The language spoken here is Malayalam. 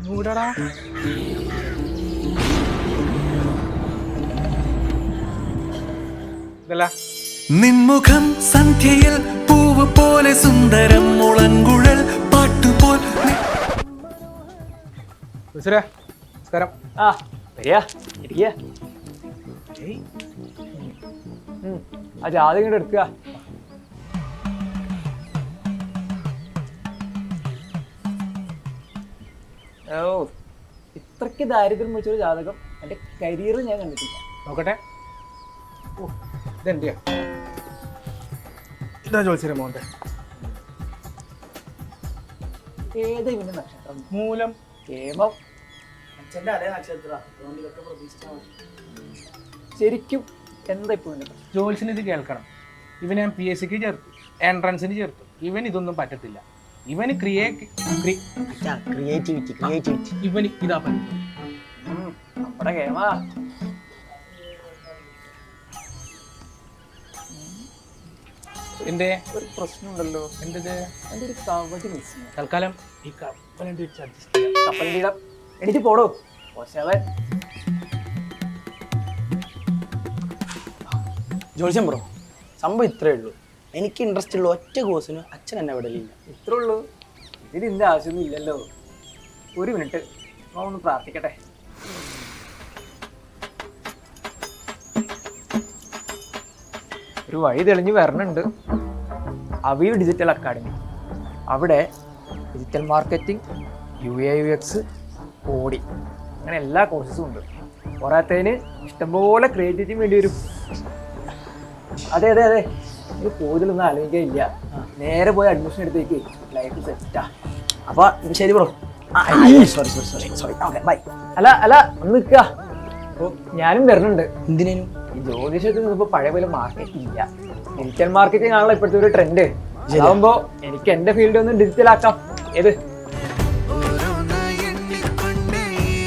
മൂടടാ. ഇതല്ല നിൻമുഖം സന്ധ്യയിൽ പൂവ് പോലെ സുന്ദരം മുളങ്കുഴൽ പാട്ടുപോൽ നമസ്കാരം. ആ വരിക ഇരിക്കുക. ആ ജാതി ഇങ്ങോട്ട് എടുക്കുക. ഓ ഇത്രയ്ക്ക് ദാരിദ്ര്യം പിടിച്ചൊരു ജാതകം എൻ്റെ കരിയറിൽ ഞാൻ കണ്ടിട്ടില്ല. നോക്കട്ടെ. ഓ ഇതെന്റെയാ? ഇതാ ചോദിച്ചേ മോന്റെ ഏത് പിന്നെ നക്ഷത്രം? മൂലം. കേമം. അച്ഛൻ്റെ അതേ നക്ഷത്രം. അതുകൊണ്ട് ഇതൊക്കെ പ്രതീക്ഷിച്ചാൽ മതി. ശരിക്കും എന്താ ഇപ്പോൾ ജോത്സ്യന് ഇത് കേൾക്കണം. ഇവൻ ഞാൻ PSC ചേർത്തു, എൻട്രൻസിന് ചേർത്തു. ഇവൻ ഇതൊന്നും പറ്റത്തില്ല. ഇവന് ക്രിയേറ്റിവിറ്റി ഇവന് ഇതാ പറ്റും. നമ്മുടെ കേമ എന്റെ ഒരു പ്രശ്നമുണ്ടല്ലോ. എൻ്റെ എൻ്റെ ഒരു കവടി മിസ്. തൽക്കാലം ഈ കപ്പലിൻ്റെ വെച്ച് അഡ്ജസ്റ്റ് ചെയ്യാം. കപ്പലിൻ്റെ എനിക്ക് പോടോ. പക്ഷേ ജോത്സ്യം ബ്രോ, സംഭവം ഇത്രയേ ഉള്ളൂ. എനിക്ക് ഇൻട്രസ്റ്റ് ഉള്ള ഒറ്റ കോഴ്സിന് അച്ഛൻ എന്നെ വിടലില്ല. ഇത്രേ ഉള്ളൂ. ഇതിൻ്റെ ആവശ്യമൊന്നും ഇല്ലല്ലോ. ഒരു മിനിറ്റ് ഒന്ന് പ്രാർത്ഥിക്കട്ടെ. ഒരു വഴി തെളിഞ്ഞ് വരണുണ്ട്. അവയിൽ ഡിജിറ്റൽ അക്കാഡമി. അവിടെ ഡിജിറ്റൽ മാർക്കറ്റിംഗ്, UX, കോഡിങ്, അങ്ങനെ എല്ലാ കോഴ്സസും ഉണ്ട്. പോരാത്തതിന് ഇഷ്ടംപോലെ ക്രിയേറ്റിവിറ്റി വേണ്ടി വരും. അതെ അതെ അതെ, ഇത് കൂടുതലൊന്നും ആലോചിക്കാനില്ല. നേരെ പോയി അഡ്മിഷൻ എടുത്തേക്ക്. ലൈഫ് സെറ്റാ. അപ്പോൾ ശരി ബ്രോ. Sorry okay bye. അല്ല അല്ല ഒന്ന് നിൽക്കുക. ഞാനും വരുന്നുണ്ട്. എന്തിനേനും? ഈ ജ്യോതിഷത്തിൽ ഇപ്പോൾ പഴയ പോലെ മാർക്കറ്റ് ഇല്ല. ഡിജിറ്റൽ മാർക്കറ്റിംഗ് ആണല്ലോ ഇപ്പോഴത്തെ ഒരു ട്രെൻഡ്. അതാവുമ്പോൾ എനിക്ക് എൻ്റെ ഫീൽഡ് ഒന്ന് ഡിജിറ്റൽ ആക്കാം. ഏത്